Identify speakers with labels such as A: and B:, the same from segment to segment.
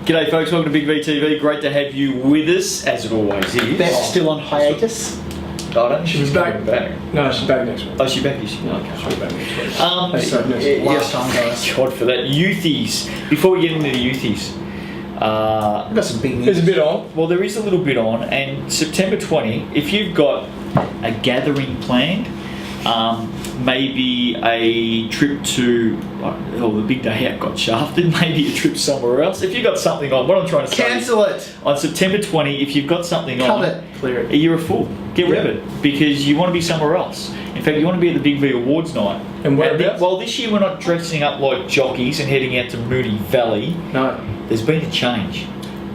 A: G'day folks, welcome to Big VTV. Great to have you with us, as it always is.
B: Beth's still on hiatus.
A: I don't
C: She was back. No, she's back next week.
A: Oh, she's back. Is she?
C: No, she'll be back next week.
B: Last time, guys.
A: God for that. Youthies. Before we get into the Youthies,
B: We've got some big news.
C: There's a bit on.
A: well, there is a little bit on, and September 20, if you've got a gathering planned, maybe a trip to, the big day out got shafted, maybe a trip somewhere else. If you've got something on, what I'm trying to say
B: Cancel it.
A: is, on September 20, if you've got something
B: Cut
A: on,
B: it.
C: Clear it.
A: you're a fool. Get rid of it, because you want to be somewhere else. In fact, you want to be at the Big V Awards night.
C: And whereabouts?
A: Well, this year we're not dressing up like jockeys and heading out to Moonee Valley.
C: No.
A: There's been a change.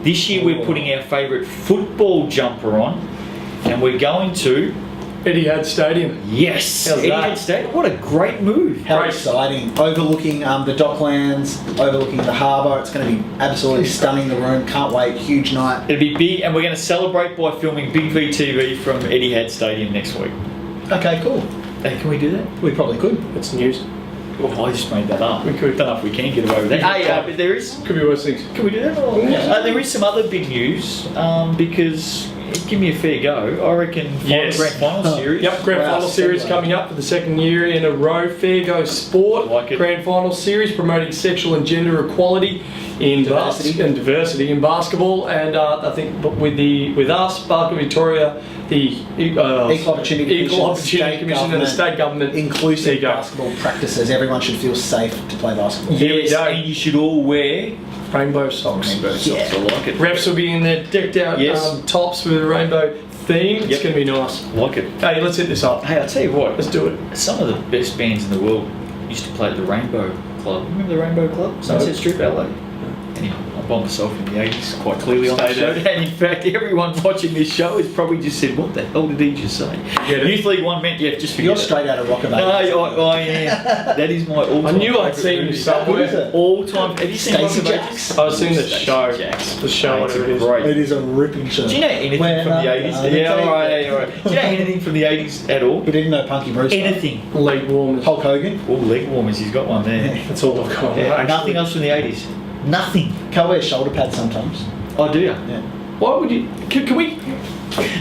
A: This year we're putting our favourite football jumper on, and we're going to...
C: Etihad Stadium.
A: Yes!
C: How's that?
A: Etihad Stadium. What a great move.
B: How
C: Great.
B: exciting. Overlooking the docklands, overlooking the harbour. It's going to be absolutely stunning, the room. Can't wait. Huge night.
A: It'll be big, and we're going to celebrate by filming Big VTV from Etihad Stadium next week.
B: Okay, cool.
A: Hey, can we do that?
B: We probably could.
C: It's news.
A: Oh, I just made that up.
C: We could.
A: Don't know if we can get away with that. Hey, but there is...
C: Could be worse things.
A: Can we do that?
B: Yeah.
A: There is some other big news, because... Give me a fair go. I reckon
C: Yes.
A: grand final series.
C: Yep, grand
B: Wow,
C: final series
B: segue.
C: coming up for the second year in a row. Fair Go Sport
A: Like it.
C: grand final series promoting sexual and gender equality in diversity in basketball, and I think with us, Basketball Victoria, the
B: Equal Opportunity
C: Commission and the state government. There
B: Inclusive
C: you go.
B: basketball practices. Everyone should feel safe to play basketball.
A: Yes,
C: Yeah.
A: and you should all wear
C: Rainbow socks.
A: rainbow socks. I like it.
C: Refs will be in their decked out
A: Yes.
C: tops with a rainbow theme. It's
A: Yep.
C: going to be nice.
A: Like it.
C: Hey, let's hit this up.
A: Hey, I'll tell you what.
C: Let's do it.
A: Some of the best bands in the world used to play at the Rainbow Club. Remember the Rainbow Club? Sunset Strip, LA. Anyway, I'm by myself in the 80s quite clearly on the
C: Stay
A: show.
C: there.
A: And in fact, everyone watching this show has probably just said, what the hell did he just say?
C: Get it?
A: Youth League 1 meant, yeah, just forget
B: You're
A: it.
B: straight out of Rockabye.
A: No, I am. That is my all-time
C: I knew I'd
A: favourite
C: seen you
A: movie.
C: somewhere.
B: What is it?
A: All-time. Have you seen
B: Stacey
A: Rock of
B: Jacks?
A: Ages?
C: I've seen the
A: Stacey
C: show.
A: Jacks.
C: The show,
A: Mate,
C: whatever it is.
A: great.
B: It is a ripping show.
A: Do you know anything
B: When
A: from the 80s? Yeah, all right. Do you know anything from the 80s at all?
B: We didn't know Punky Brewster.
A: Anything.
C: Leg warmers.
B: Hulk Hogan.
A: Oh, leg warmers, he's got one there.
C: That's all I've got.
A: Yeah,
C: actually.
A: nothing else from the 80s. Nothing.
B: Can't wear shoulder pads sometimes.
A: Oh, do you?
B: Yeah.
C: Why would you? Can we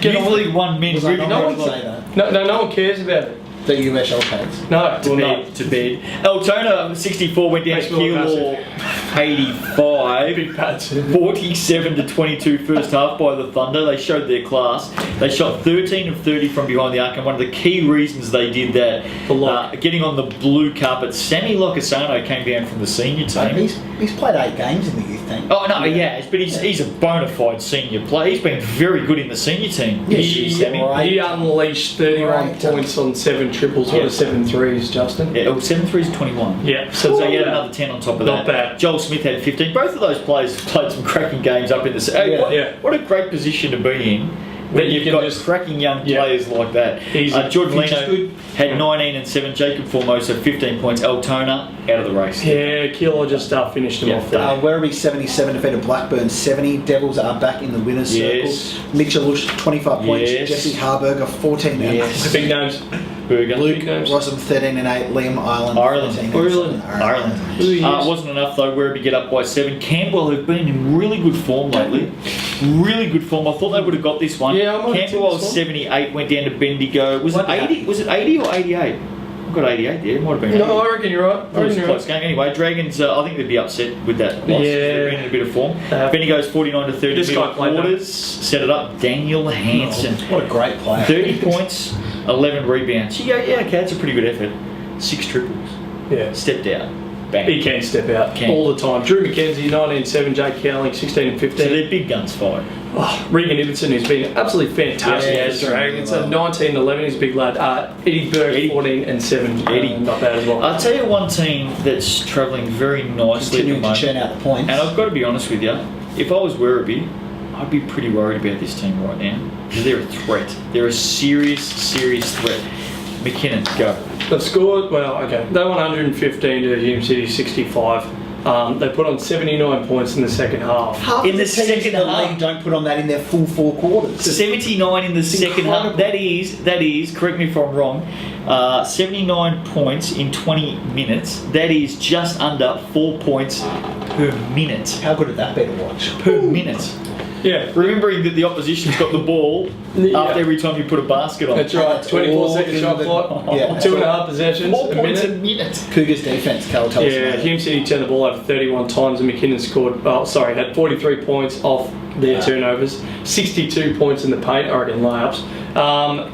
C: get
A: Youth
C: on?
A: League 1 men's
B: Was I
A: movie
B: not
C: no
A: night.
B: allowed
C: one-
B: to say that?
C: No one cares about it.
B: That you wear shoulder pads.
C: No,
A: To
C: well,
A: bed,
C: no.
A: to bed. Altona 64 went down to
C: Makes me look
A: Keilor 85.
C: Big pads.
A: 47 to 22 first half by the Thunder. They showed their class. They shot 13 of 30 from behind the arc, and one of the key reasons they did that,
C: The lock.
A: getting on the blue carpet, Sammy Locasano came down from the senior team.
B: He's played 8 games in the youth team.
A: Oh no, he has, but he's a bona fide senior player. He's been very good in the senior team.
B: Yeah,
A: this year, Sammy.
B: right.
C: He unleashed 31
B: Right.
C: points on 7 triples. What
A: Yeah.
C: are 7 threes, Justin?
A: Yeah, 7 threes, 21.
C: Yeah.
A: So you had
C: yeah.
A: another 10 on top of
C: Not
A: that.
C: bad.
A: Joel Smith had 15. Both of those players played some cracking games up in the... Hey,
B: Yeah.
A: what a great position to be in.
C: When
A: That
C: you
A: you've
C: can
A: got
C: just-
A: cracking young
C: Yeah.
A: players like that.
C: Easy.
A: Jordan
B: Future's
A: Leno
B: good.
A: had 19 and 7. Jacob Formosa 15 points. Altona out of the race.
C: Yeah, Keeler just finished him
A: Yeah.
C: off there.
B: Werribee 77 defeated Blackburn 70. Devils are back in the winners'
A: Yes.
B: circle. Mitchellush 25 points.
A: Yes.
B: Jesse Harburger 14 and
A: Yes.
C: Big names.
A: Burger.
B: Luke
C: Big names.
B: Rossum 13 and 8. Liam Ireland
A: Ireland.
B: 13 and
C: Ireland.
B: 7.
A: Ireland.
C: Who he is.
A: Wasn't enough though. Werribee get up by 7. Campbell have been in really good form lately. Really good form. I thought they would have got this one.
C: Yeah, I might have
A: Campbell
C: taken
A: was
C: this one.
A: 78. Went down to Bendigo. Was it 80? Was it 80 or 88? I've got 88 there. It might have been 80.
C: No, I reckon you're right.
A: It was a close game. Anyway, Dragons, I think they'd be upset with that loss.
C: Yeah.
A: They've been in a bit of form. Bendigo's 49 to 30.
C: This
A: middle
C: guy played
A: quarters. Set it up. Daniel Hansen.
B: What a great player.
A: 30 points, 11 rebounds. You go, yeah, okay, that's a pretty good effort. 6 triples.
C: Yeah.
A: Stepped out. Bang.
C: He can step out
A: Can.
C: all the time. Drew McKenzie, 19-7, Jake Cowling, 16 and
A: So
C: 15.
A: they're big guns fight.
C: Oh, Regan Ibbotson, who's been absolutely fantastic
A: Yeah,
C: as
A: he's
C: Dragons.
B: doing
C: 19-11, he's a big lad. Eddie Berg,
A: Eddie.
C: 14 and 7.
A: Eddie.
C: Not bad as well.
A: I'll tell you one team that's travelling very nicely
B: Continuing
A: at
B: to
A: the
B: churn
A: moment.
B: out the points.
A: And I've got to be honest with you, if I was Werribee, I'd be pretty worried about this team right now. Because they're a threat. They're a serious, serious threat. McKinnon, go.
C: They've scored, well, okay. They won 115 to Hume City 65. They put on 79 points in the second half.
B: Half
A: in
B: of
A: the
B: the teams
A: second
B: in the
A: half.
B: league don't put on that in their full 4 quarters.
A: 79 in the second half.
B: incredible.
A: That is, correct me if I'm wrong, 79 points in 20 minutes. That is just under 4 points per minute.
B: How good would that be to watch?
A: Per minute.
C: Yeah.
A: Remembering that the opposition's got the ball
C: Yeah.
A: after every time you put a basket on.
C: That's right. 24-second
B: all
C: shot
B: in
C: clock.
B: the- yeah.
C: 2.5 possessions.
A: 4
C: a
A: points
C: minute.
A: a minute.
B: Cougars defence, Cal, tell us
C: Yeah,
B: about it.
C: Hume City turned the ball over 31 times and McKinnon scored, had 43 points off their turnovers, 62 points in the paint, I reckon layups.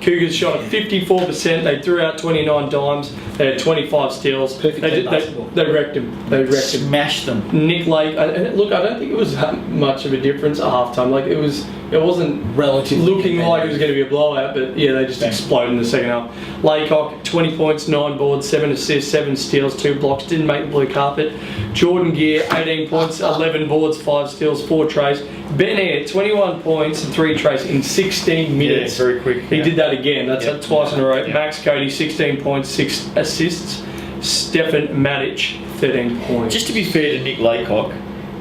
C: Cougars shot at 54%, they threw out 29 dimes, they had 25 steals.
B: Perfect
C: They
B: team basketball.
C: they wrecked him. They wrecked him.
A: Smash them.
C: Nick Lake, look, I don't think it was that much of a difference at halftime. Like it wasn't
B: Relatively
C: looking like it was going to be a blowout, but yeah, they just exploded in the second half. Laycock, 20 points, 9 boards, 7 assists, 7 steals, 2 blocks, didn't make the blue carpet. Jordan Gear, 18 points, 11 boards, 5 steals, 4 trays. Ben Air, 21 points and 3 trays in 16 minutes.
A: Yeah, very quick.
C: He did that again. That's
A: Yep.
C: twice in a row.
A: Yep.
C: Max Cody, 16 points, 6 assists. Stefan Matic, 13 points.
A: Just to be fair to Nick Laycock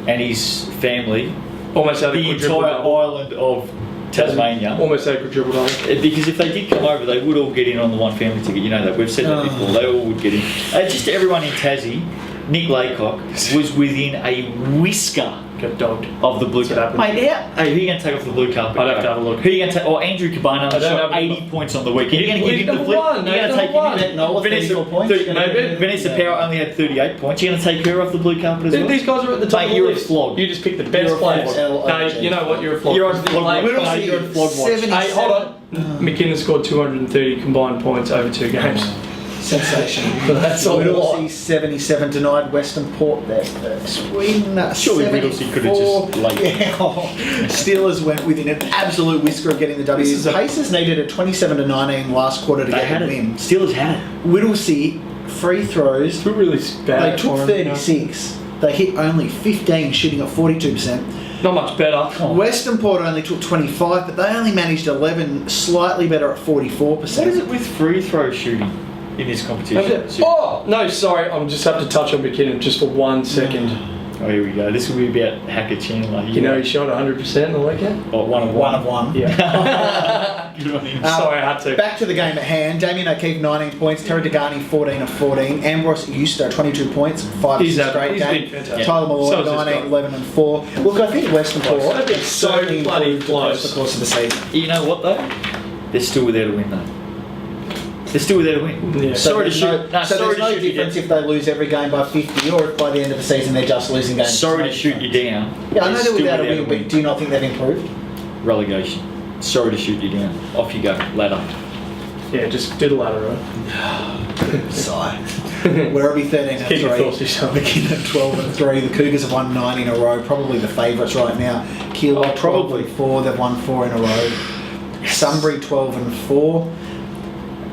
A: and his family,
C: almost had a
A: the
C: quadruple
A: entire
C: double.
A: island of Tasmania.
C: Almost had a quadruple double.
A: Because if they did come over, they would all get in on the one family ticket. You know that. We've said that before. They all would get in. Just to everyone in Tassie, Nick Laycock was within a whisker
C: Got dogged.
A: of the blue
C: That's
A: carpet.
C: what
A: Mate, who are you going to take off the blue carpet?
C: I'd have to have a look.
A: Who are you going to take? Andrew Cabana
C: I don't
A: shot
C: have a
A: 80
C: look.
A: points on the weekend. You're going to give him the
C: Number
A: flip?
C: one,
A: You're going to
C: number
A: take
C: one.
A: him?
B: Noah,
A: Vanessa,
B: 34 points.
C: Maybe.
A: Vanessa Power only had 38 points. You're going to take her off the blue carpet as well?
C: These guys are at the top
A: Mate,
C: of the
A: you're a
C: list.
A: flog.
C: You just picked the best
A: You're a
C: players.
A: flog.
C: No, you know what? You're a flog.
A: You're on flog watch.
B: Whittle
A: No, you're on flog watch.
B: 77.
C: Hey, hold on. McKinnon scored 230 combined points over 2 games.
B: Sensation.
C: That's a lot.
B: Whittlesea 77 denied Western Port their first win.
A: Surely Whittlesea could have just laid it.
B: Yeah. Steelers went within an absolute whisker of getting the W.
C: This is a-
B: Pacers needed a 27-19 last quarter to
A: They
B: get
A: had
B: a
A: it.
B: win.
A: Steelers had it.
B: Whittlesea free throws.
C: Who really bad?
B: They took
C: for him,
B: 36. They hit only 15, shooting at 42%.
C: Not much better.
B: Western Port only took 25, but they only managed 11, slightly better at 44%.
A: What is it with free throw shooting in this competition?
C: Oh, no, sorry. I just have to touch on McKinnon just for 1 second.
A: Oh, here we go. This will be about Hacker Chandler.
C: You know he shot 100% in the weekend?
A: Oh, one of
B: One of one.
C: Yeah.
A: Good on him.
C: Sorry, I had to.
B: Back to the game at hand. Damien O'Keefe, 19 points. Terry Degani, 14 of 14. Ambrose Euster, 22 points. 5
C: He's
B: assists, great
C: he's
B: game.
C: been fantastic.
B: Tyler Malloy,
C: So is this
B: 19,
C: guy.
B: 11 and 4. Look, I think Western Port
C: That'd be
B: have
C: so
B: certainly
C: bloody
B: improved across
C: close.
B: the course of the season.
A: You know what though? They're still without a win though. They're still without a win.
C: Yeah.
A: Sorry to
B: there's
A: shoot.
B: no,
A: No,
B: so
A: sorry
B: there's
A: to
B: no
A: shoot you
B: difference
A: down.
B: if they lose every game by 50 or if by the end of the season they're just losing games.
A: Sorry to shoot you down.
B: Yeah, I know
A: They're
B: they're
A: still
B: without a win, but do you not think they've improved?
A: Relegation. Sorry to shoot you down. Off you go. Ladder.
C: Yeah, just do the ladder, right?
B: Sigh. Werribee 13 and
C: Keep your
B: 3.
C: thoughts to yourself.
B: McKinnon 12 and 3. The Cougars have won 9 in a row, probably the favourites right now. Keilor
A: Oh, probably.
B: 12 and 4. They've won 4 in a row. Sunbury 12 and 4.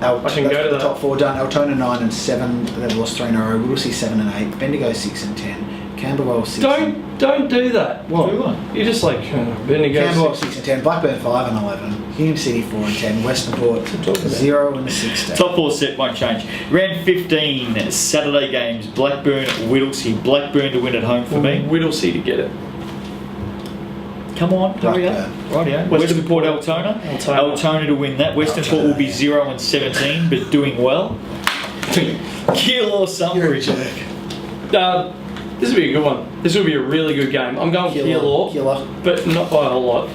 C: I can go to
B: the
C: that.
B: top 4 done. Altona 9 and 7. They've lost 3 in a row. Whittlesea 7 and 8. Bendigo 6 and 10. Camberwell 6.
C: Don't do that.
B: What?
A: Do what?
C: You're just like Bendigo.
B: Camberwell 6 and 10. Blackburn 5 and 11. Hume City 4 and 10. Western Port
C: talking about.
B: 0 and 16.
A: Top 4 set won't change. Round 15 Saturday games. Blackburn, Whittlesea. Blackburn to win at home for me.
C: Whittlesea to get it.
A: Come on, hurry up. Rightio. Western Port, Altona. Altona to win that. Western Port will be 0 and 17, but doing well. Keilor Sunbury.
C: This will be a good one. This will be a really good game. I'm going Keilor,
B: Killer.
C: but not by a whole lot.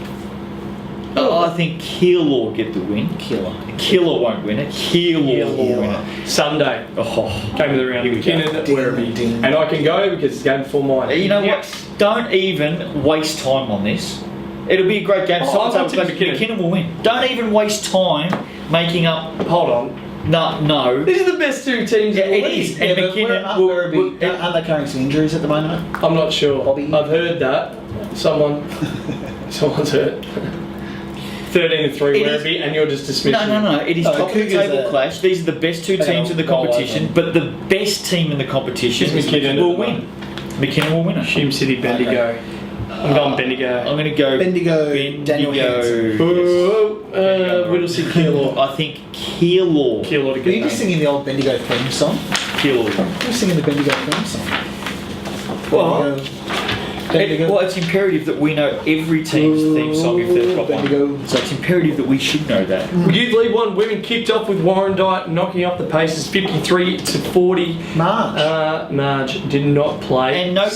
A: I think Keilor get the win.
B: Killer.
A: Keilor won't win it. Keilor will win it.
C: Sunday,
A: Oh.
C: game of the round.
A: Here we go.
C: McKinnon at
B: Ding,
C: Werribee.
B: ding.
C: And I can go because it's game before mine.
A: You know
C: Yes.
A: what? Don't even waste time on this. It'll be a great game.
C: Oh,
A: Someone's
C: I'm
A: able to
C: not tipping
A: McKinnon will win. Don't even waste time making up.
C: Hold on.
A: No.
C: These are the best 2 teams
A: Yeah,
C: in the
A: it
C: league.
A: is. And McKinnon
B: aren't they carrying some injuries at the moment?
C: I'm not sure.
B: Bobby?
C: I've heard that. Someone's hurt. 13 and 3
A: It is-
C: Werribee, and you're just dismissing.
A: No. It is
B: No,
A: top of the
B: Cougars
A: table
B: are-
A: clash. These are the best 2 teams in the
B: roll
A: competition,
B: over.
A: but the best team in the competition
C: Is McKinnon
A: will
C: at the
A: win. McKinnon will win it.
C: Hume City, Bendigo. I'm going Bendigo.
A: I'm going to go
B: Bendigo, Daniel Hansen.
C: Whittlesea, Keilor.
A: I think Keilor.
C: Keilor to
B: Are you
C: get
B: just
C: that.
B: singing the old Bendigo theme song?
A: Keilor.
B: You're singing the Bendigo theme song.
A: Well,
B: Bendigo.
A: Well, it's imperative that we know every team's theme song if they've got one. So it's imperative that we should know that.
C: Youth League 1 women kicked off with Warrandyte knocking up the paces 53-40. Marge did not play.
A: And no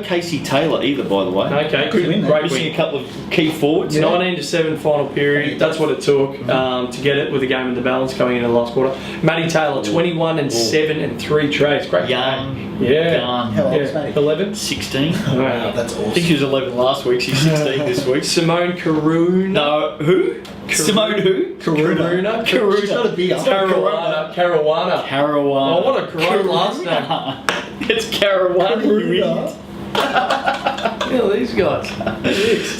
A: Casey Taylor either, by the way.
C: Okay, good win. Great
A: Missing
C: win.
A: a couple of key forwards.
C: 19-7 final period. That's what it took to get it with the game in the balance going into the last quarter. Maddie Taylor, 21-7 and 3 trays. Great
A: Young.
C: game. Yeah.
B: How old is Maddie?
C: 11.
A: 16.
C: Wow.
B: That's awesome.
A: I think she was 11 last week. She's 16 this week.
C: Simone Karuna.
A: No, who? Simone who?
C: Karuna.
B: She's not a beer.
C: Caruana.
A: Caruana.
C: Oh, what a great last name.
A: It's Caruana. You idiot.
C: Yeah, these guys.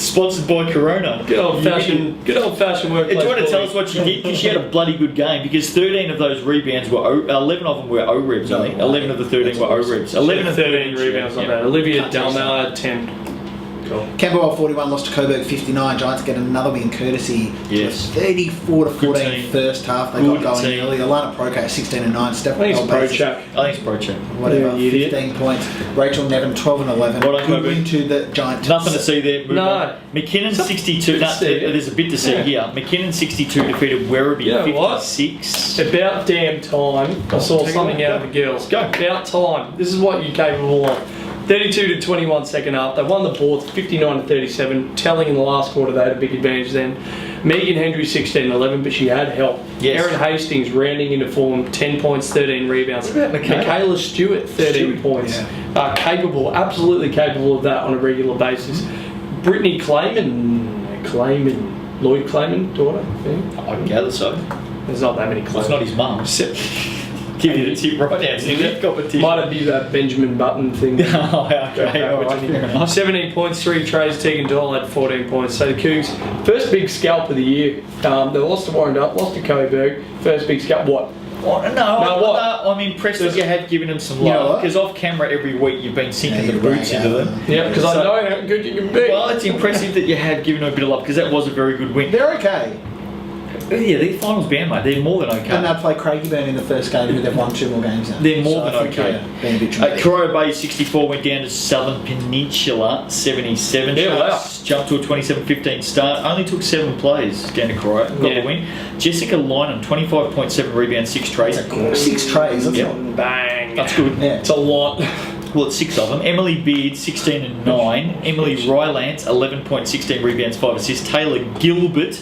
A: Sponsored by Corona.
C: Good old fashioned workplace.
A: Do you want to tell us what she did? Because she had a bloody good game. Because 13 of those rebounds were 11 of them were O-ribs. I think 11 of the 13 were O-ribs. 11 of
C: 13 rebounds on that. Olivia Dalmau had 10. Cool.
B: Camberwell 41 lost to Coburg 59. Giants get another win courtesy.
A: Yes.
B: 34-14 first half. They
A: Good
B: got going
A: team.
B: early. Alana Procat 16-9. Steph
C: I think it's Pro-Chak.
A: I think it's Pro-Chak.
B: Whatever.
C: Yeah, you
B: 15 points. Rachel Nevin 12-11.
A: Well done,
B: Good
A: Coburg.
B: win to the Giants.
A: Nothing to see there. Move
C: No.
A: on. McKinnon 62. No,
C: see.
A: there's a bit to see here. McKinnon 62 defeated Werribee
C: You know what?
A: 56.
C: About damn time I saw
A: Take it
C: something
A: away.
C: out of the girls.
A: Go.
C: About time. This is what you're capable of. 32-21 second half. They won the boards 59-37. Telling in the last quarter they had a big advantage then. Megan Hendry 16-11, but she had help.
A: Yes.
C: Erin Hastings rounding into form, 10 points, 13 rebounds.
A: What about Michaela?
C: Michaela Stewart, 13 points. Capable, absolutely capable of that on a regular basis. Brittany Lloyd Clayman, daughter. Yeah.
A: I gather so.
C: There's not that many
A: Well, it's
C: Clayman.
A: not his mum. Give you the tip right now.
C: Is it? Might have been that Benjamin Button thing.
A: Oh, okay. All right, fair enough.
C: 17 points, 3 trays. Tegan Doyle had 14 points. So the Cougs, first big scalp of the year. They lost to Warrandyte, lost to Coburg. First big scalp. What?
A: I'm impressed that you have given them some
B: You know
A: love
B: what?
A: because off camera every week you've been sinking the
B: you're
A: boots
B: right,
A: into
B: yeah.
A: them.
C: Yeah, because I know how good you can be.
A: Well, it's impressive that you have given them a bit of love because that was a very good win.
B: They're okay.
A: Yeah, they're finals bound, mate. They're more than
B: And
A: okay.
B: they'll play Craigieburn in the first game, who they've won 2 more games now.
A: They're more
B: So
A: than
B: I think,
A: okay.
B: yeah, being a bit dramatic.
A: Corio Bay 64 went down to Southern Peninsula 77.
C: Yeah, wow.
A: Sharks jumped to a 27-15 start. Only took 7 plays down to Corio. Got
C: Yeah.
A: the win. Jessica Lynham 25.7 rebounds, 6 trays.
B: 6 trays, that's
A: Yep.
B: not...
C: Bang.
A: That's good.
B: Yeah.
C: It's a lot.
A: Well, it's 6 of them. Emily Beard 16-9. Emily Rylance 11.16 rebounds, 5 assists. Taylor Gilbert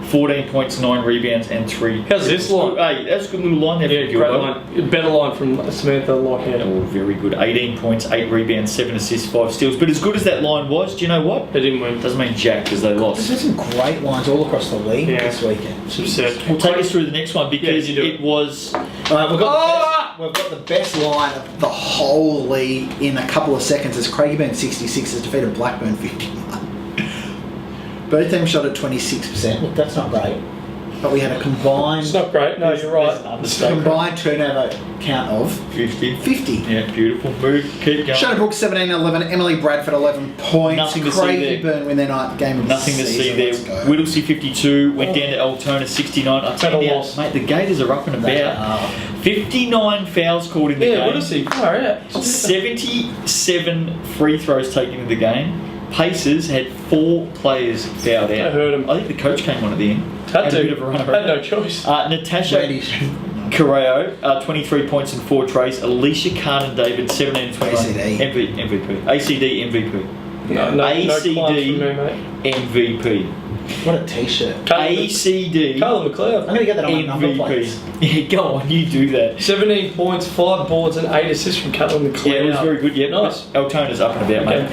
A: 14 points, 9 rebounds, and 3.
C: How's this line?
A: Hey, that's a good little line there.
C: Yeah,
A: for
C: great
A: Gilbert.
C: line. Better line from Samantha Lockhead.
A: Oh, very good. 18 points, 8 rebounds, 7 assists, 5 steals. But as good as that line was, do you know what?
C: They didn't win.
A: Doesn't mean jack because they
B: There's
A: lost.
B: been some great lines all across the league
C: Yeah.
B: this weekend.
A: We'll take us through the next one because
C: Yeah, you do
A: it was...
B: Alright, we've got the best line of the whole league in a couple of seconds as Craigieburn 66 has defeated Blackburn 51. Both teams shot at 26%. Look, that's not great. But we had a combined
C: It's not great. No, you're right.
B: combined turnover count of
A: 50.
B: 50.
A: Yeah, beautiful. Move, keep going.
B: Shadowbrook 17-11, Emily Bradford 11 points.
A: Nothing to see there.
B: Craigieburn win their ninth game of
A: Nothing
B: the
A: to
B: season.
A: see
B: Let's
A: there.
B: go.
A: Whittlesea 52 went down to Altona 69. I tell
C: Better
A: you now,
C: loss.
A: mate, the Gators are up and about. 59 fouls called in the
C: Yeah,
A: game.
C: what is he? Oh, yeah.
A: 77 free throws taken in the game. Pacers had 4 players fouled out.
C: I heard him.
A: I think the coach came on at the end.
C: Had
A: a
C: to.
A: bit of a run
C: Had
A: around.
C: no choice.
A: Natasha
B: Randy.
A: Correo, 23 points and 4 trays. Alicia Carden-David, 17 and 21.
B: ACD.
A: MVP. ACD MVP.
C: No
A: ACD.
C: clubs from me, mate.
A: MVP.
B: What a t-shirt.
A: ACD
C: Carla McLeod.
B: I'm going to get that on my number plates.
A: MVP. Yeah, go on, you do that.
C: 17 points, 5 boards, and 8 assists from Caitlin McLeod.
A: Yeah, it was very good. Yeah,
C: Nice.
A: Altona's up and about, mate.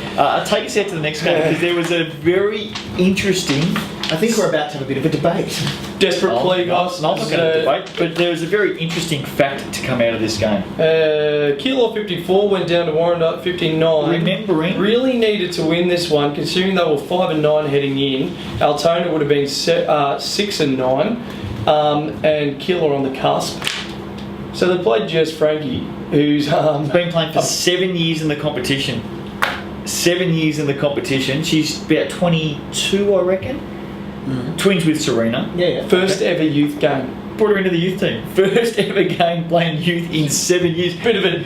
A: Take us out to the next game because there was a very interesting.
B: I think we're about to have a bit of a debate.
C: Desperate play, guys.
A: No, I'm not going to debate, but there was a very interesting fact to come out of this game.
C: Kilo 54 went down to Warrandyte 59.
A: Remembering,
C: Really needed to win this one, considering they were 5-9 heading in. Altona would have been 6-9, and Kilo on the cusp. So they played Jess Frankie, who's
A: been playing for 7 years in the competition. 7 years in the competition. She's about 22, I reckon. Twins with Serena.
B: Yeah.
C: first ever youth game.
A: brought her into the youth team. First ever game playing youth in 7 years.
C: Bit of a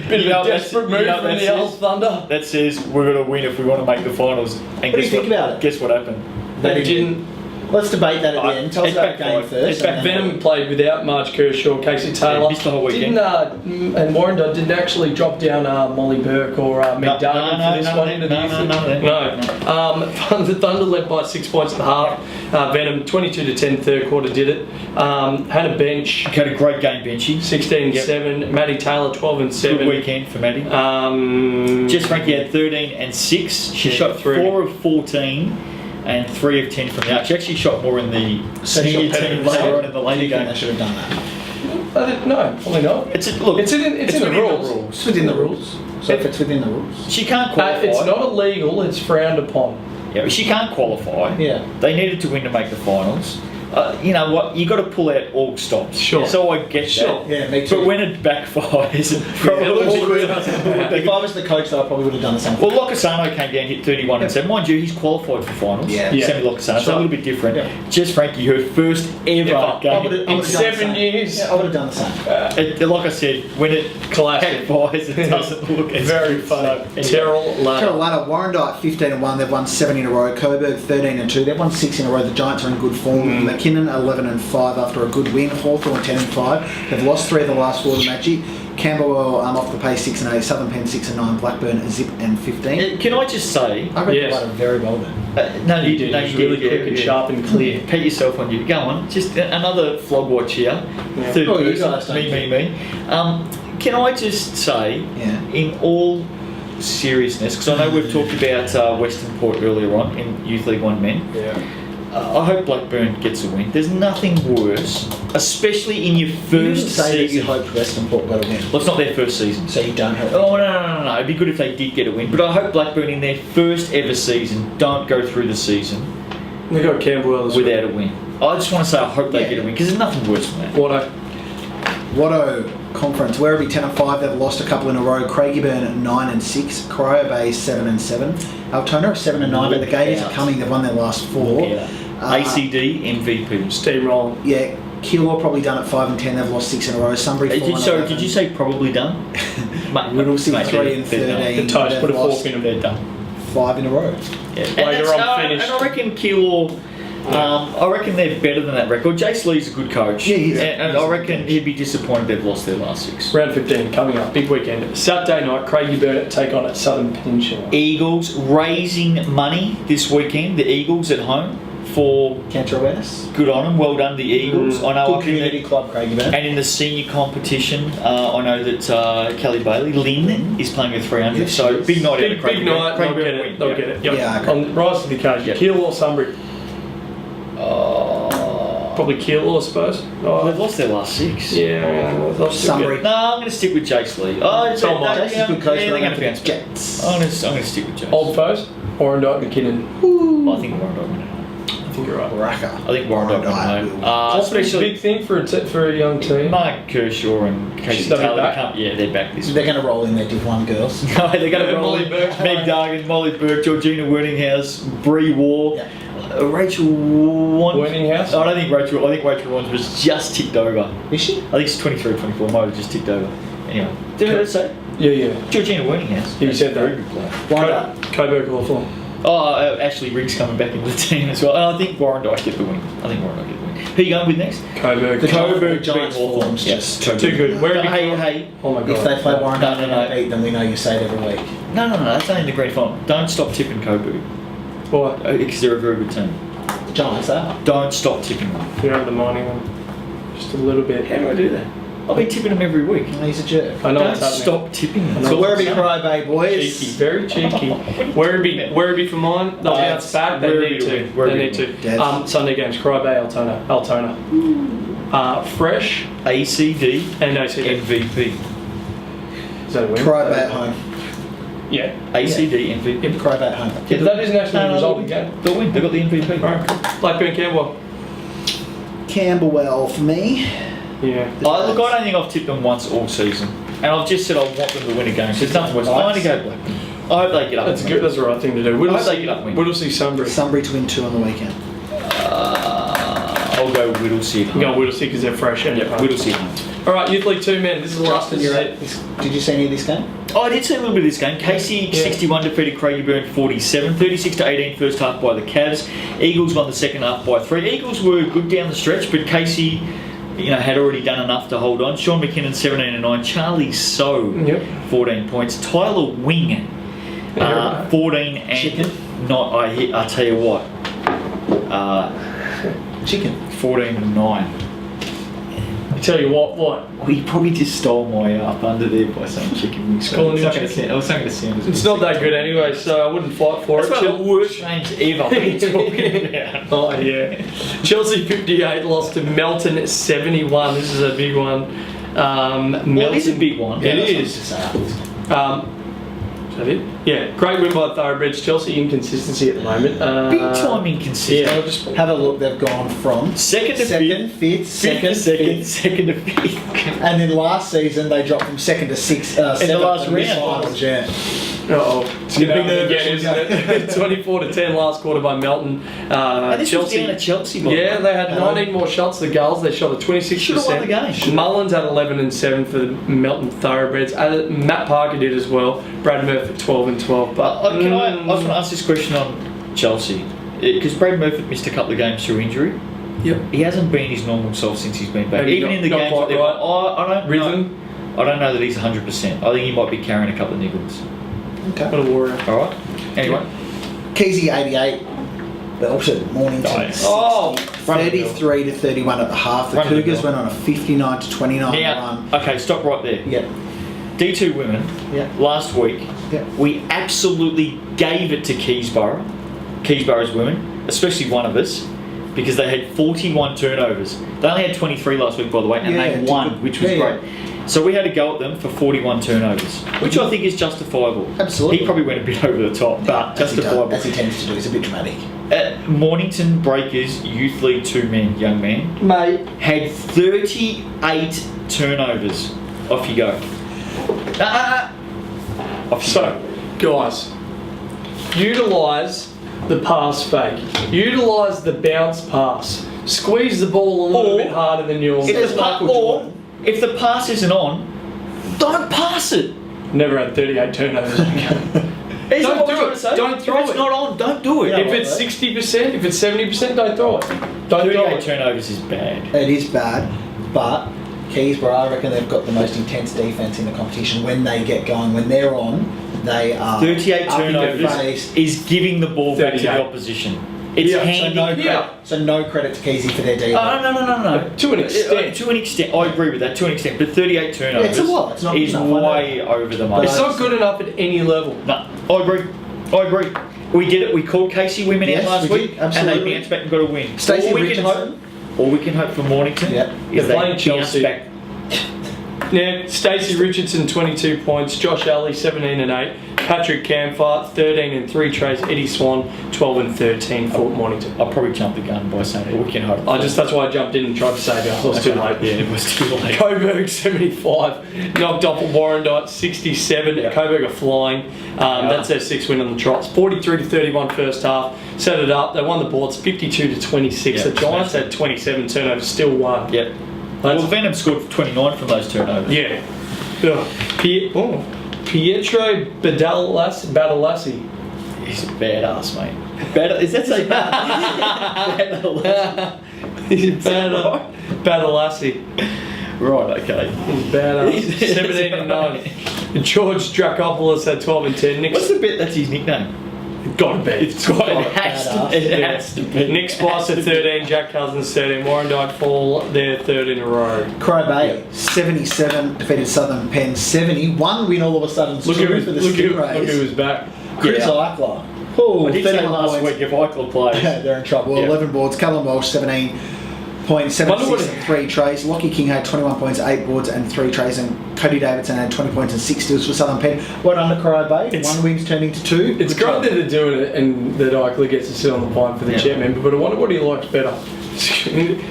C: desperate move from the old Thunder.
A: That says we're going to win if we want to make the finals. And
B: What do you think about it?
A: Guess what happened?
C: They didn't.
B: Let's debate that at the end. Tell us
A: it's
B: about
A: back
B: game
A: five.
B: first.
A: It's back
B: and then-
C: Venom played without Marge Kershaw, Casey Taylor.
A: missed the whole weekend.
C: And Warrendale didn't actually drop down Molly Burke or Meg Dargan for this one into the The Thunder led by 6 points at the half. Venom 22-10 third quarter did it. Had a bench.
A: Had a great game, Benchy.
C: 16-7. Maddie Taylor 12-7.
A: Good weekend for Maddie. Jess Frankie had 13 and 6. She shot 4 of 14 and 3 of 10 from the arc. She actually shot more in the senior team later on in the later game.
B: I should have done that.
C: No, probably not.
A: It's in the rules.
B: It's within the rules. So if it's within the rules.
A: She can't qualify.
C: It's not illegal, it's frowned upon.
A: Yeah, but she can't qualify.
B: Yeah.
A: They needed to win to make the finals. You know what? You got to pull out all stops.
C: Sure.
A: So I get that.
B: Yeah, me too.
A: But when it backfires, it probably
B: If I was the coach, though, I probably would have done the same.
A: Well, Locasano came down, hit 31 and 7. Mind you, he's qualified for finals.
B: Yeah.
A: Sammy Locasano, so a little bit different.
B: Yeah.
A: Jess Frankie, her first ever game.
C: In 7 years.
B: Yeah, I would have done the same.
A: Like I said, when it
C: Classic.
A: backfires, it doesn't look as
C: Very
A: good.
C: funny.
A: So,
C: Terrell Ladder.
B: Carolina, Warrendale 15-1. They've won 7 in a row. Coburg 13-2. They've won 6 in a row. The Giants are in good form. McKinnon 11-5 after a good win. Hawthorn 10-5. They've lost 3 of the last 4 to Magic. Camberwell off the pace 6-8. Southern Penn 6-9. Blackburn zip and 15.
A: Can I just say?
B: I read
C: Yes.
B: the letter very well then.
A: No,
C: You did.
A: No,
C: It was
A: you
C: really
A: did,
C: quick and sharp and clear.
A: Pat yourself on you. Go on. Just another flog watch here.
C: Yeah.
A: Third
B: Oh, you
A: person.
B: guys don't
A: Me. Can I just say,
B: Yeah.
A: in all seriousness, because I know we've talked about Western Port earlier on in Youth League 1 men.
C: Yeah.
A: I hope Blackburn gets a win. There's nothing worse, especially in your
B: You didn't
A: first
B: say that you
A: season.
B: hoped Western Port got a win.
A: Well, it's not their first season.
B: So you don't hope.
A: Oh, no. It'd be good if they did get a win. But I hope Blackburn in their first ever season don't go through the season
C: They got Camberwell as well.
A: without a win. I just want to say I hope they
B: Yeah.
A: get a win because there's nothing worse than that.
C: Watto.
B: Watto Conference, Werribee 10-5. They've lost a couple in a row. Craigieburn 9-6. Corio Bay 7-7. Altona 7-9. But the Gators are coming. They've won their last 4.
A: Yeah. ACD MVP.
C: Steamroll.
B: Yeah, Keilor probably done at 5-10. They've lost 6 in a row. Sunbury 4-11.
A: Did you say probably done?
B: Whittlesea
A: Mate,
B: 3 and
A: they're done.
B: 13.
C: The toast,
B: They've
C: put a fork
B: lost
C: in them.
A: They're done.
B: 5 in a row.
A: Yeah.
C: Later on, finished.
A: And I reckon Keilor. I reckon they're better than that record. Jace Lee's a good coach.
B: Yeah, he is.
A: And I reckon he'd be disappointed they've lost their last 6.
C: Round 15 coming up. Big weekend. Saturday night, Craigieburn take on at Southern Peninsula.
A: Eagles raising money this weekend. The Eagles at home for
B: Cancer awareness.
A: good on them. Well done, the Eagles. I know.
B: Good community club, Craigieburn.
A: And in the senior competition, I know that Kelly Bailey, Lynn, is playing with 300.
B: Yes,
A: So
B: she is.
A: big night out of
C: Big
A: Craigieburn.
C: night. They'll
A: Craigieburn
C: get
A: win.
C: it. They'll get it. Yep.
B: Yeah, okay.
C: On rise to the occasion.
A: Yep.
C: Keilor or Sunbury? Probably Keilor, I suppose.
A: Oh, they've lost their last 6.
C: Yeah. They'll still
B: Sunbury.
A: No, I'm going to stick with Jace Lee. Oh,
C: So am I.
B: Jace is a good coach.
A: Yeah, they're going to bounce back.
B: Jets.
A: I'm going to stick with Jace.
C: Old foes? Warrendale, McKinnon.
A: I think Warrendale win at home.
C: I think you're right.
B: Racker.
A: I think Warrendale win at home.
C: Confidence a
A: Especially
C: big thing for a young team.
A: Mark Kershaw and Casey
C: They'll be
A: Taylor.
C: back?
A: Yeah, they're back this week.
B: They're going to roll in their Div 1 girls.
A: No, they're going to roll
C: Molly
A: in.
C: Burke.
A: Meg Dargan, Molly Burke, Georgina Werninghouse, Bree War,
B: Yeah.
A: Rachel Wand.
C: Werninghouse?
A: I don't think Rachel. I think Rachel Wands was just ticked over.
B: Is she?
A: I think it's 23 or 24. Might have just ticked over. Anyway, did I say
C: Yeah.
A: Georgina Werninghouse?
C: You said
A: very
C: that.
A: good player.
B: Wanda.
C: Coburg Hawthorn.
A: Oh, Ashley Riggs coming back into the team as well. And I think Warrendale get the win. Who are you going with next?
C: Coburg.
B: The
A: Coburg
B: Giants
A: beat Hawthorn.
B: form's
A: Yes.
B: just
C: Too good. Where have you
A: Hey.
C: Oh my god.
B: If they play Warren
A: No,
B: and
A: no.
B: beat them, we know you say it every week.
A: No. That's only in the grand final. Don't stop tipping Coburg
C: Why?
A: because they're a very good team.
B: The Giants are.
A: Don't stop tipping them.
C: You're undermining them. Just a little bit.
A: How do I do that? I've been tipping them every week.
B: He's a jerk.
C: I know
A: Don't
C: what's happening.
A: stop tipping them.
B: So Werribee Cry Bay boys.
C: Cheeky, very cheeky. Werribee for mine. They'll bounce back. They
A: Werribee
C: need
A: to
C: to.
A: win. Werribee
C: They need
A: to
C: to.
B: Dev.
C: Sunday games. Cry Bay, Altona. Fresh
A: ACD
C: and ACD.
A: MVP.
C: Is that a win?
B: Cry Bay at home.
C: Yeah.
A: ACD MVP.
B: Cry Bay at home.
C: Yeah, but that isn't actually the result of the game.
A: They'll win. They've got the MVP.
C: Alright. Blackburn Camberwell.
B: Camberwell for me.
C: Yeah.
A: I don't think I've tipped them once all season. And I've just said I want them to win a game. So there's nothing worse. I'm going to go Blackburn. I hope they get up.
C: That's good. That's the right thing to do.
A: I hope they get up and win.
C: Whittlesea Sunbury.
B: Sunbury to win 2 on the weekend.
A: I I'll go Whittlesea at
C: I'm
A: home.
C: going Whittlesea because they're fresh. And
A: Yeah, Whittlesea at home.
C: All right, Youth League 2 men. This is the last
B: Justin,
C: of
B: you're
C: the
B: at did you see any of this game?
A: Oh, I did see a little bit of this game. Casey 61 defeated Craigieburn 47, 36-18 first half by the Cavs. Eagles won the second half by 3. Eagles were good down the stretch, but Casey, had already done enough to hold on. Sean McKinnon 17-9, Charlie So 14 points, Tyler Wing 14 and
B: Chicken.
A: I tell you what,
B: Chicken.
A: 14-9.
C: I tell you what.
A: Well, you probably just stole my up under there by saying chicken wings. So
C: Calling
A: it's not
C: him
A: gonna
C: chicken.
A: sound- I was not going to sound as
C: It's not that good anyway, so I wouldn't fight for
A: That's
C: it.
A: one of the worst names ever. What are you talking about?
C: Oh yeah. Chelsea 58 lost to Melton 71. This is a big one. Melton,
A: Well, it is a big one.
C: It
A: Yeah,
C: is. Is that it? Yeah, great win by Thoroughbreds. Chelsea inconsistency at the moment.
A: Big time inconsistent.
C: Yeah.
B: I'll just have a look. They've gone from
A: Second to
B: second,
A: fifth,
B: fifth,
A: second,
B: second,
A: second to fifth.
B: and then last season they dropped from second to sixth. Seventh
A: last
B: in the
A: round.
B: finals, yeah.
C: Uh-oh. It's going to
B: Big
C: happen
B: nervous
C: again, isn't it? 24-10 last quarter by Melton.
A: And this was down at Chelsea, by the
C: Yeah,
A: way.
C: they had 19 more shots. The Gulls, they shot a 26%.
A: Should have won the game.
C: Mullins had 11-7 for the Melton Thoroughbreds. Matt Parker did as well. Brad Murphy 12-12. But
A: I just want to ask this question on Chelsea. Because Brad Murphy missed a couple of games through injury.
C: Yep.
A: He hasn't been his normal self since he's been back.
C: Maybe
A: Even
C: not-
A: in the
C: not
A: games
C: quite
A: that they've
C: right.
A: won. I don't
C: Rhythm.
A: know. I don't know that he's 100%. I think he might be carrying a couple of niggles.
B: Okay.
C: What a warrior.
A: All right. Anyway.
B: Kesey 88. Belted Mornington
A: Nice.
B: 60.
C: Oh,
B: 33 to 31 at the half. The
A: Run the
B: Cougars
A: mill.
B: went on a 59 to 29
A: Now,
B: run.
A: okay, stop right there.
B: Yeah.
A: D2 women,
B: Yeah.
A: last week,
B: Yeah.
A: we absolutely gave it to Keysborough's women, especially one of us, because they had 41 turnovers. They only had 23 last week, by the way, and
B: Yeah,
A: they
B: did
A: won,
B: good.
A: which was
B: Yeah,
A: great. So we had to go at them for 41 turnovers, which I think is justifiable.
B: Absolutely.
A: He probably went a bit over the top, but
B: As he does-
A: justifiable.
B: as he tends to do. It's a bit dramatic.
A: Mornington Breakers Youth League 2 men, young man,
C: Mate.
A: had 38 turnovers. Off you go. Off you
C: So, guys, utilise the pass fake. Utilise the bounce pass. Squeeze the ball a little
A: Or-
C: bit harder than yours.
A: If
C: That's
A: the,
C: Michael
A: or
C: Jordan.
A: if the pass isn't on, don't pass it.
C: Never had 38 turnovers.
A: Isn't
C: Don't
A: that what
C: do
A: we're trying
C: it.
A: to say?
C: Don't throw
A: if it's
C: it.
A: not on, don't do it.
B: Yeah.
C: If it's 60%, if it's 70%, don't throw it. Don't throw
A: 38
C: it.
A: turnovers is bad.
B: It is bad, but Keysborough, I reckon they've got the most intense defence in the competition. When they get going, when they're on, they are
A: 38
B: up in your
A: turnovers
B: face.
A: is giving the ball back to
C: 38.
A: the opposition. It's
C: Yeah, so
A: handing.
B: No credit,
C: Yeah.
B: so no credit to Keysy for their D.
A: Oh, no.
C: To an extent.
A: To an extent, I agree with that. To an extent, but 38 turnovers
B: it's a lot. It's not
A: is
B: enough, I know.
A: way over the mark.
C: It's not good enough at any level.
A: No, I agree. We did it. We called Casey women
B: Yes,
A: out last
B: we
A: week,
B: did,
A: and they
B: absolutely.
A: bounced back and got a win.
B: Stacey
A: all we can
B: Richardson.
A: hope, all we can hope for Mornington
B: Yep.
A: is
C: They're
A: they
C: playing
A: bounce
C: Chelsea.
A: back.
C: Yeah, Stacey Richardson 22 points, Josh Alley 17 and 8, Patrick Camphart 13 and 3 trays, Eddie Swan 12 and 13 for Mornington.
A: I'll probably jump the gun by saying all we can hope.
C: That's why I jumped in and tried to save you. I was too late.
A: Yeah, it was too late.
C: Coburg 75, knocked off Warrandyte 67.
A: Yeah.
C: Coburg are flying. That's their 6th win on the trots. 43 to 31 first half. Set it up. They won the boards 52 to 26.
A: Yeah,
C: The Giants had 27 turnovers, still won.
A: Yep. Well, Venom scored 29 from those turnovers.
C: Yeah. Ugh. Pietro Badalassi.
A: He's a badass, mate. Is that so bad?
C: He's Badalassi.
A: Right, okay.
C: He's badass. 17 and 9. George Drakopoulos had 12 and 10.
A: What's the bet that's his nickname?
C: Gotta be.
A: It has to be.
C: Nick Spice at 13, Jack Cousins 13, Warrandyte Fall, they're third in a row.
B: Crow Bay 77 defeated Southern Penn 70. One win all of a sudden.
C: Look
B: two
C: who
B: for the
C: look
B: Stingrays.
C: who's back.
B: Chris
A: Yeah.
B: Eichler. Oh,
A: I did say
B: 31
A: last
B: points.
A: week if Eichel plays.
B: They're in trouble.
A: Yeah.
B: 11 boards. Callum Walsh 17 points, 7
C: Wonder what
B: assists
C: it-
B: and 3 trays. Lockie King had 21 points, 8 boards and 3 trays, and Cody Davidson had 20 points and 6 steals for Southern Penn. Well done to Crow Bay.
C: It's-
B: 1 win's turned into 2.
C: It's great that they're doing it and that Eichler gets to sit on the pine for the
A: Yeah.
C: chair member, but I wonder what he likes better.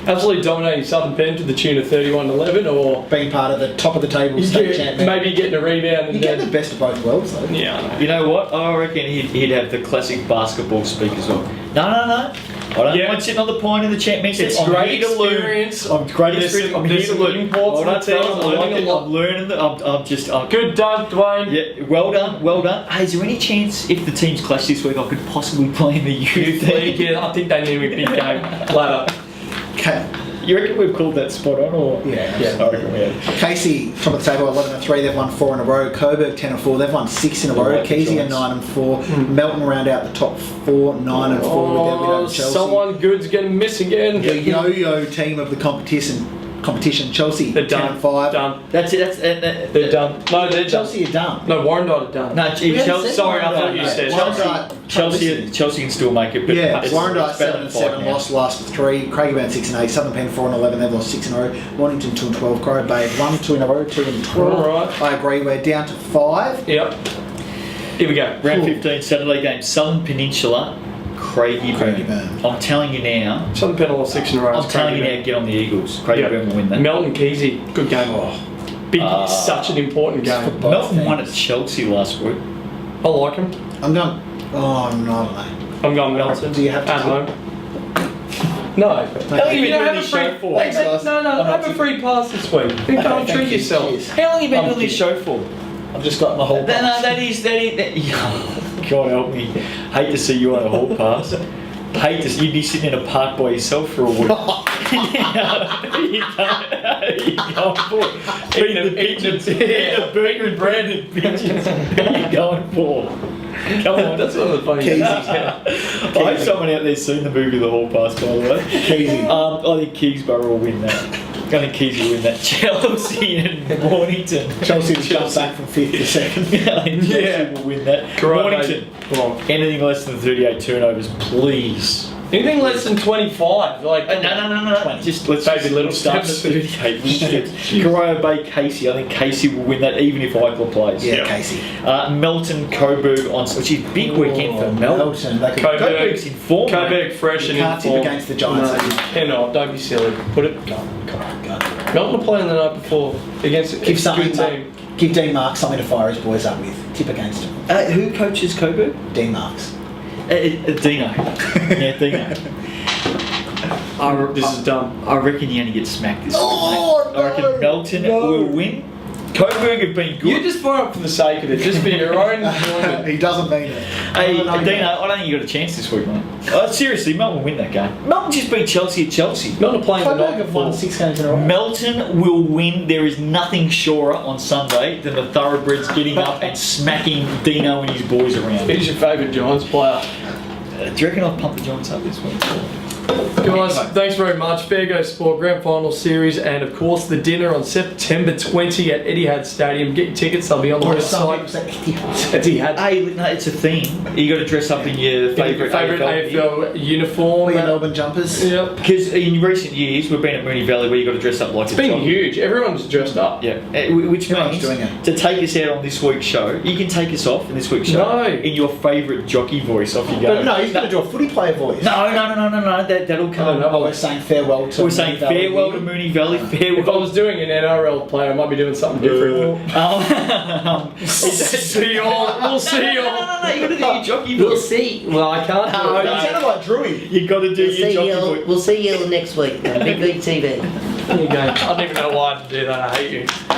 C: Absolutely dominating Southern Penn to the tune of 31-11, or
B: Being part of the top of the table state champ.
C: maybe getting a rebound
B: You
C: and
B: get the
C: then.
B: best of both worlds though.
C: Yeah, I know.
A: You know what? I reckon he'd have the classic basketball speak as well. No. I don't mind sitting on the point in the champions.
C: It's
A: I'm
C: great
A: here to learn.
C: experience.
A: I'm great experience. I'm here to learn.
C: Imports
A: Well
C: and the teams
A: done,
C: are learning a lot.
A: I'm learning. I'm
C: Good done, Dwayne.
A: Yeah, well done. Hey, is there any chance if the teams clash this week, I could possibly play in the youth
C: League, yeah, I think they need a big game later.
B: Okay.
A: You reckon we've called that spot on, or
B: Yeah.
A: I reckon we have.
B: Casey, top of the table, 11-3. They've won 4 in a row. Coburg 10-4. They've won 6 in a row.
A: like the
B: Kesey are
A: Giants.
B: 9-4. Melton round out the top 4, 9-4 with their win over Chelsea.
C: Someone good's getting miss again.
B: The yo-yo team of the competition. Chelsea.
C: They're done.
B: 10-5.
C: Done.
A: That's it.
C: They're done. No, they're
B: Chelsea are done.
C: done. No, Warrandyte are done.
A: No,
B: haven't
A: Chelsea.
B: said
C: Sorry, I thought you
B: Warrandyte,
C: said
B: mate.
A: Chelsea can still make it. But
B: Yeah,
A: it's
B: Warrandyte
A: it's better than
B: 7-7,
A: five now.
B: lost last 3. Craigieburn 6-8, Southern Pen 4-11. They've lost 6 in a row. Mornington 2-12. Crow Bay 1-2 in a row, 2-12.
C: All right.
B: I agree. We're down to 5.
C: Yep. Here we go.
A: Round 15 Saturday game. Southern Peninsula, Craigieburn.
B: Craigieburn.
A: I'm telling you now.
C: Southern Pen lost 6 in a row.
A: I'm telling you now. Get on the Eagles. Craigieburn will win that.
C: Melton Kesey, good game. Big, such an important game.
B: for both
A: Melton won
B: teams.
A: at Chelsea last week.
C: I like him.
B: I'm going. Oh, no.
C: I'm going Melton.
B: Do you have to-
C: at home? No.
A: How long
C: You
A: you been
C: don't
A: doing
C: have a
A: this
C: free.
A: show for?
B: Thanks, guys.
C: No,
B: I'm
C: have
B: not
C: a free pass this week. Go and
B: Thank
C: treat
B: you.
C: yourself.
B: Cheers.
A: How long you been
C: I'm
A: doing this show for?
B: I've just got my whole.
A: No, that is. God help me. Hate to see you on a hall pass. Hate to see you be sitting in a park by yourself for a week. You're going for eating a burger and bread and pigeons. What are you going for? Come on.
C: That's one of the funny
B: Keys.
C: things.
A: I hope someone out there's seen the movie The Hall Pass, by the way.
B: Keysy.
A: I think Keysborough will win that. I think Keys will win that. Chelsea and Mornington.
B: Chelsea to jump back from 5th to 2nd.
A: I think Chelsea will win that.
C: Correct,
A: Mornington.
C: Come on.
A: Anything less than 38 turnovers, please.
C: Anything less than 25, like
A: No. Just let's
C: Baby
A: just
C: little
A: start
C: steps.
A: 38. Corio Bay Casey. I think Casey will win that even if Eichler plays.
B: Yeah, Casey.
A: Melton Coburg on, which is big weekend for Melton.
B: They could,
A: Coburg's in form. mate.
C: Coburg fresh
B: you
C: and
B: can't tip
C: informed.
B: against the Giants.
C: No, you cannot. Don't be silly. Put it. Go. Melton were playing the night before against a
B: Give something.
C: good team.
B: Give Dean Marks something to fire his boys up with. Tip against him.
A: Who coaches Coburg?
B: Dean Marks.
A: Dino. Yeah, Dino.
C: This is dumb.
A: I reckon you only get smacked this
B: Oh,
A: week, mate. I reckon Melton will win. Coburg have been good.
C: You just fire up for the sake of it, just for your own enjoyment.
B: He doesn't mean it.
A: Hey,
B: No, no,
A: Dino,
B: no.
A: I don't think you got a chance this week, mate. Seriously, Melton will win that game. Melton just beat Chelsea at Chelsea.
C: Melton are playing the
B: Coburg
C: night
B: have won
C: before.
B: 6 games in a row.
A: Melton will win. There is nothing surer on Sunday than the Thoroughbreds getting up and smacking Dino and his boys around.
C: Who's your favourite Giants player?
A: Do you reckon I'll pump the Giants up this week?
C: Guys, thanks very much. Fair Go Sport Grand Final Series, and of course the dinner on September 20 at Etihad Stadium. Get your tickets; they'll be on the
B: Or some people
C: website.
B: say,
C: Etihad.
A: Hey, no, it's a theme. You got to dress up in your favourite
C: AFL uniform.
B: Wear Melbourne jumpers.
C: Yep.
A: Because in recent years we've been at Moonee Valley where you got to dress up like
C: It's been huge. Everyone's dressed up.
A: Yeah, which
B: Everyone's
A: means
B: doing it.
A: to take us out on this week's show, you can take us off in this week's show
C: No.
A: in your favourite jockey voice. Off you go.
B: But no, he's going to do a footy player voice.
A: No. That'll come.
C: No.
B: Oh, we're saying farewell to.
A: We're saying farewell to Moonee Valley.
C: If I
A: Farewell.
C: was doing an NRL player, I might be doing something different. See y'all. We'll see y'all.
A: No, you got to do your jockey
D: We'll
A: voice.
D: see.
C: Well, I can't do
A: No,
C: it.
B: You
C: no.
B: sounded like Drewy.
A: You got to do your jockey voice.
D: We'll see you next week on Big League TV.
C: There you go. I don't even know why I had to do that. I hate you.